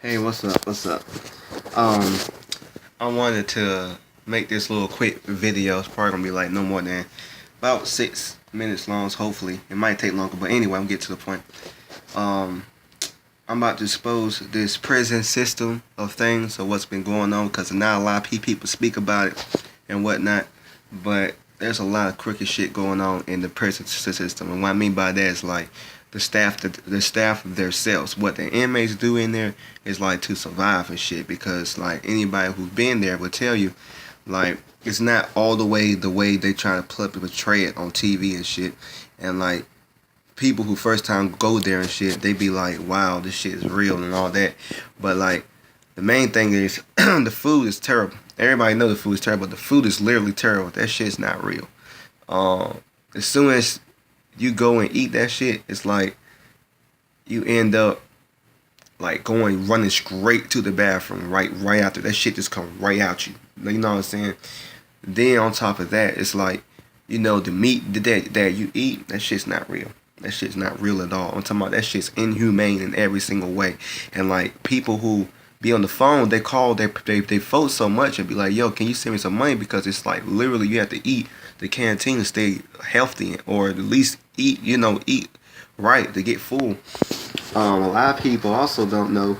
Hey, what's up? What's up? Um, I wanted to make this little quick video. It's probably gonna be like no more than about 6 minutes long. Hopefully, it might take longer, but anyway, I'm getting to the point. Um, I'm about to expose this prison system of things of what's been going on because not a lot of people speak about it and whatnot. But there's a lot of crooked shit going on in the prison system, and what I mean by that is like the staff of themselves. What the inmates do in there is like to survive and shit. Because like anybody who's been there will tell you, like it's not all the way they try to portray it on TV and shit. And like people who first time go there and shit, they be like, wow, this shit is real and all that. But like the main thing is the food is terrible. Everybody know the food is terrible, but the food is literally terrible. That shit's not real. As soon as you go and eat that shit, it's like you end up like running straight to the bathroom right after that shit just come right out you. You know what I'm saying? Then on top of that, it's like, the meat that you eat, that shit's not real. That shit's not real at all. I'm talking about that shit's inhumane in every single way. And like people who be on the phone, they call they folks so much and be like, yo, can you send me some money? Because it's like literally you have to eat the canteen to stay healthy, or at least eat right to get full. A lot of people also don't know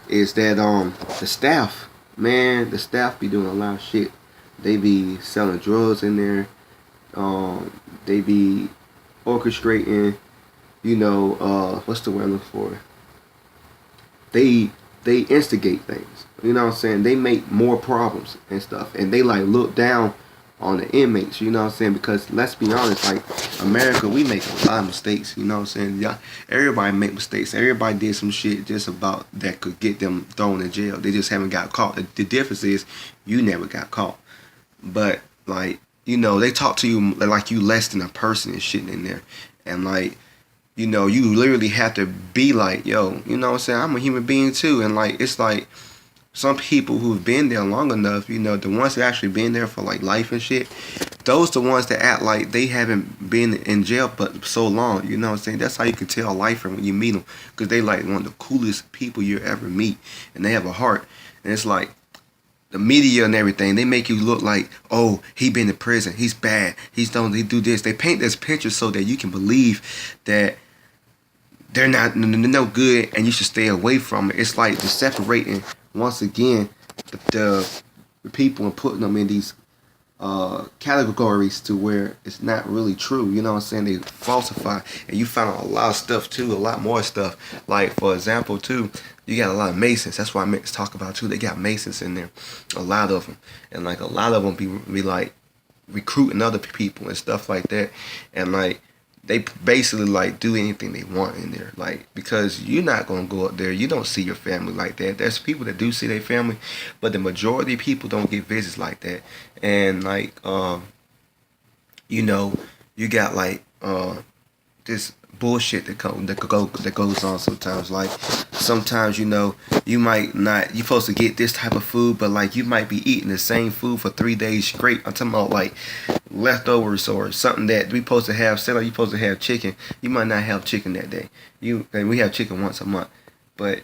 is that the staff, man, the staff be doing a lot of shit. They be selling drugs in there. They be orchestrating, what's the word I'm looking for? They instigate things. You know what I'm saying? They make more problems and stuff, and they like look down on the inmates. You know what I'm saying? Because let's be honest, like America, we make a lot of mistakes. You know what I'm saying? Yeah, everybody make mistakes. Everybody did some shit just about that could get them thrown in jail. They just haven't got caught. The difference is you never got caught. But like they talk to you like you less than a person and shit in there, and like you literally have to be like, yo, you know what I'm saying? I'm a human being too. And like, it's like some people who've been there long enough, the ones that actually been there for like life and shit, those the ones that act like they haven't been in jail but so long. You know what I'm saying? That's how you can tell a lifer when you meet them. Because they like one of the coolest people you ever meet. And they have a heart. And it's like, the media and everything, they make you look like, oh, he been in prison, he's bad, he do this. They paint this picture so that you can believe that they're not no good and you should stay away from it. It's like they're separating once again the people and putting them in these categories to where it's not really true. You know what I'm saying? They falsify, and you find out a lot of stuff too, a lot more stuff. Like for example too, you got a lot of Masons. That's what I meant to talk about too. They got Masons in there, a lot of them, and like a lot of them be like recruiting other people and stuff like that, and like they basically like do anything they want in there, like because you're not gonna go up there. You don't see your family like that. There's people that do see their family, but the majority of people don't get visits like that. And like you got like this bullshit that goes on sometimes. Like sometimes you might not you supposed to get this type of food, but like you might be eating the same food for 3 days straight. I'm talking about like leftovers or something that we supposed to have. Say like you supposed to have chicken, you might not have chicken that day. And we have chicken once a month, but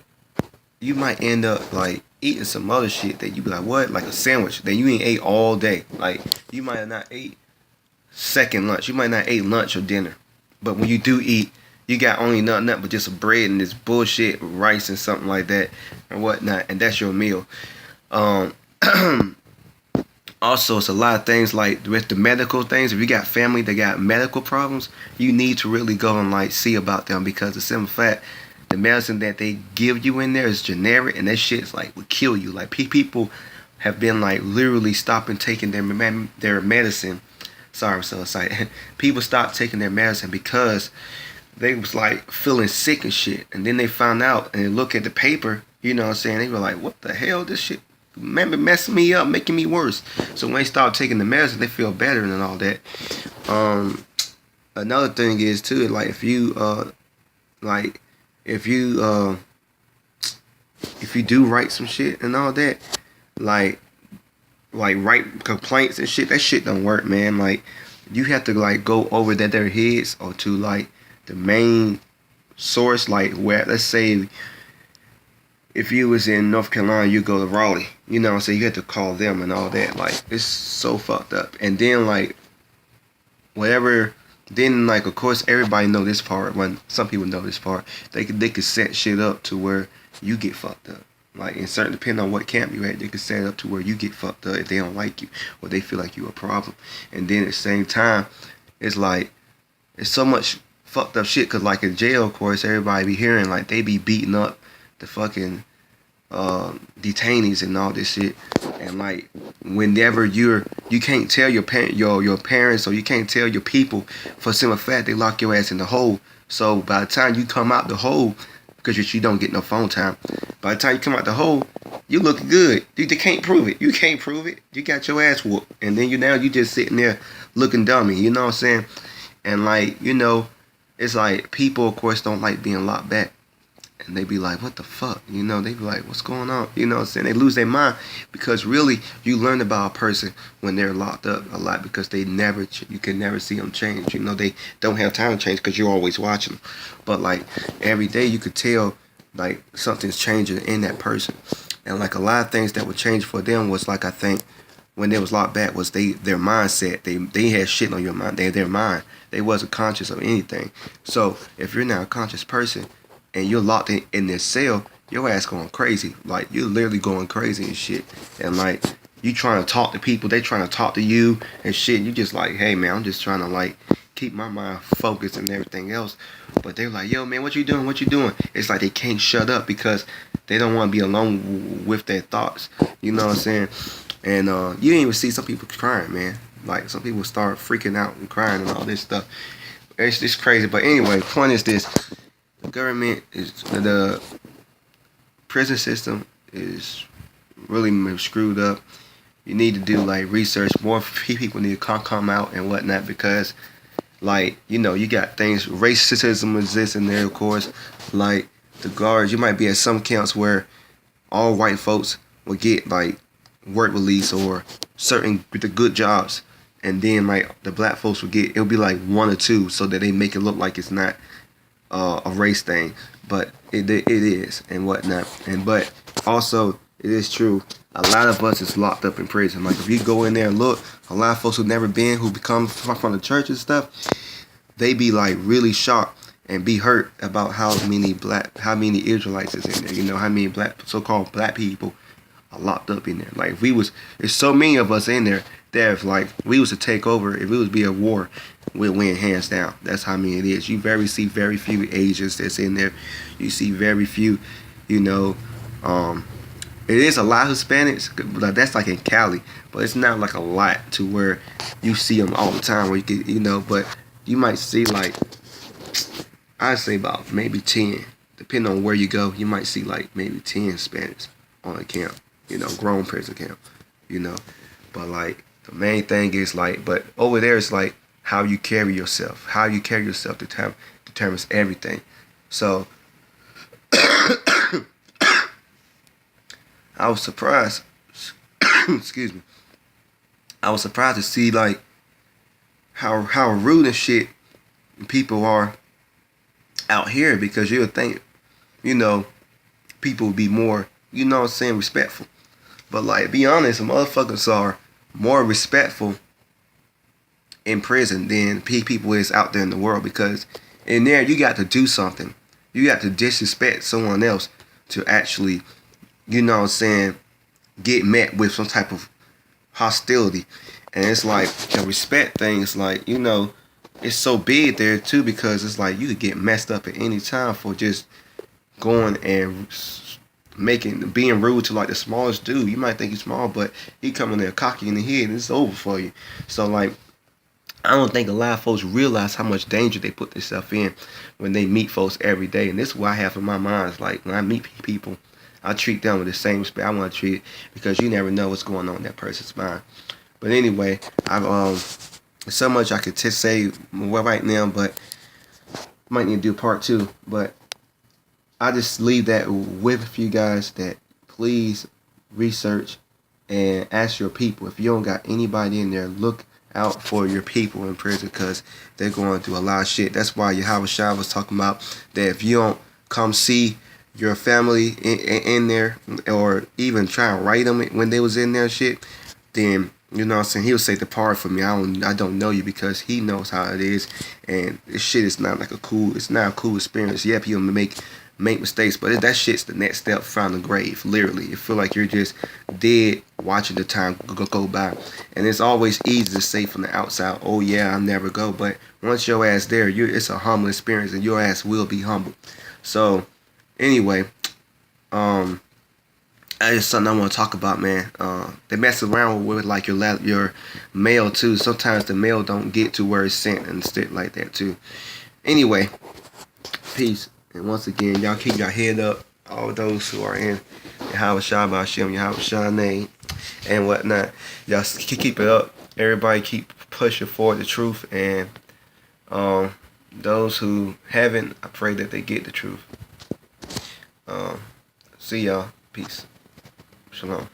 you might end up like eating some other shit that you be like, what, like a sandwich that you ain't ate all day. Like you might have not ate second lunch, you might not ate lunch or dinner, but when you do eat, you got only nothing but just a bread and this bullshit rice and something like that and whatnot, and that's your meal. um Also, it's a lot of things like with the medical things. If you got family that got medical problems, you need to really go and like see about them, because the simple fact, the medicine that they give you in there is generic, and that shit's like would kill you. Like people have been like literally stopping taking their medicine. Sorry, I'm so excited. People stopped taking their medicine because they was like feeling sick and shit, and then they found out and they look at the paper. You know what I'm saying? They were like, what the hell? This shit messing me up, making me worse. So when they start taking the medicine, they feel better and all that. Another thing is too, like like if you if you do write some shit and all that, like write complaints and shit, that shit don't work, man. Like you have to like go over their heads or to like the main source, like where let's say if you was in North Carolina, you go to Raleigh. You know, so you had to call them and all that. Like, it's so fucked up. And then like whatever. Then like of course everybody know this part. When some people know this part, they could set shit up to where you get fucked up. Like in certain, depending on what camp you at, they could set it up to where you get fucked up if they don't like you or they feel like you a problem. And then at the same time, it's like it's so much fucked up shit. Cause like in jail, of course, everybody be hearing like they be beating up the fucking detainees and all this shit. And like whenever you can't tell your parents or you can't tell your people for simple fact they lock your ass in the hole. So by the time you come out the hole, because you don't get no phone time, by the time you come out the hole, you look good. They can't prove it. You can't prove it. You got your ass whooped, and then you just sitting there looking dummy. You know what I'm saying? And like it's like people of course don't like being locked back. And they be like, what the fuck? You know, they be like, what's going on? You know what I'm saying? They lose their mind because really you learn about a person when they're locked up a lot because you can never see them change. You know, they don't have time to change because you're always watching them. But like every day you could tell like something's changing in that person. And like a lot of things that would change for them was like, I think when they was locked back was their mindset. They had shit on your mind. Their mind. They wasn't conscious of anything. So if you're not a conscious person, and you're locked in this cell, your ass going crazy. Like, you're literally going crazy and shit. And, like, you trying to talk to people, they trying to talk to you and shit. You just like, hey, man, I'm just trying to, like, keep my mind focused and everything else. But they're like, yo, man, what you doing? What you doing? It's like they can't shut up because they don't want to be alone with their thoughts. You know what I'm saying? And you didn't even see some people crying, man. Like, some people start freaking out and crying and all this stuff. It's just crazy. But anyway, point is this. The government the prison system is really screwed up. You need to do like research. More people need to come out and whatnot because, like, you got things. Racism exists in there, of course. Like the guards, you might be at some camps where all white folks will get like work release or certain the good jobs, and then like the black folks will get it'll be like one or two, so that they make it look like it's not a race thing, but it is and whatnot. But also it is true. A lot of us is locked up in prison. Like if you go in there and look, a lot of folks who never been, who become from the church and stuff, they be like really shocked and be hurt about how many Israelites is in there. You know how many so-called black people are locked up in there. Like if there's so many of us in there that if like we was to take over, if it was be a war, we'll win hands down. That's how many it is. You see very few Asians that's in there. You see very few, it is a lot of Hispanics, but that's like in Cali. But it's not like a lot to where you see them all the time. Where you can, but you might see like, I'd say about maybe 10. Depending on where you go, you might see like maybe 10 Hispanics on a camp. Grown prison camp. But like the main thing is like, but over there it's like how you carry yourself. How you carry yourself determines everything. So I was surprised. Excuse me. I was surprised to see like how rude and shit people are out here, because you would think, people would be more, respectful. But like, be honest, motherfuckers are more respectful in prison than people is out there in the world, because in there you got to do something. You got to disrespect someone else to actually, get met with some type of hostility. And it's like the respect thing is like, it's so big there too, because it's like you could get messed up at any time for just going and being rude to like the smallest dude. You might think he's small, but he coming there cocky in the head and it's over for you. So like, I don't think a lot of folks realize how much danger they put themselves in when they meet folks every day. And this is what I have in my mind. Is like when I meet people, I treat them with the same respect I want to treat it, because you never know what's going on in that person's mind. But anyway, I've so much I could say right now, but might need to do part 2. But I just leave that with you guys, that please research and ask your people. If you don't got anybody in there, look out for your people in prison, because they're going through a lot of shit. That's why Yahweh Shai was talking about that if you don't come see your family in there, or even try and write them when they was in there, shit, then you know what I'm saying, he'll say depart from me. I don't know you, because he knows how it is, and this shit is not like it's not a cool experience. Yep, he'll make mistakes, but that shit's the next step from the grave. Literally, you feel like you're just dead watching the time go by, and it's always easy to say from the outside, oh yeah, I'll never go, but once your ass there, it's a humble experience, and your ass will be humble. So anyway, um, that is something I want to talk about, man. They mess around with like your mail too. Sometimes the mail don't get to where it's sent and shit like that too. Anyway, peace. And once again, y'all keep your head up. All those who are in Yahweh Shah B'Hashem, Yahweh Shah name, and whatnot. Y'all keep it up. Everybody keep pushing forward the truth. And those who haven't, I pray that they get the truth. See y'all. Peace. Shalom.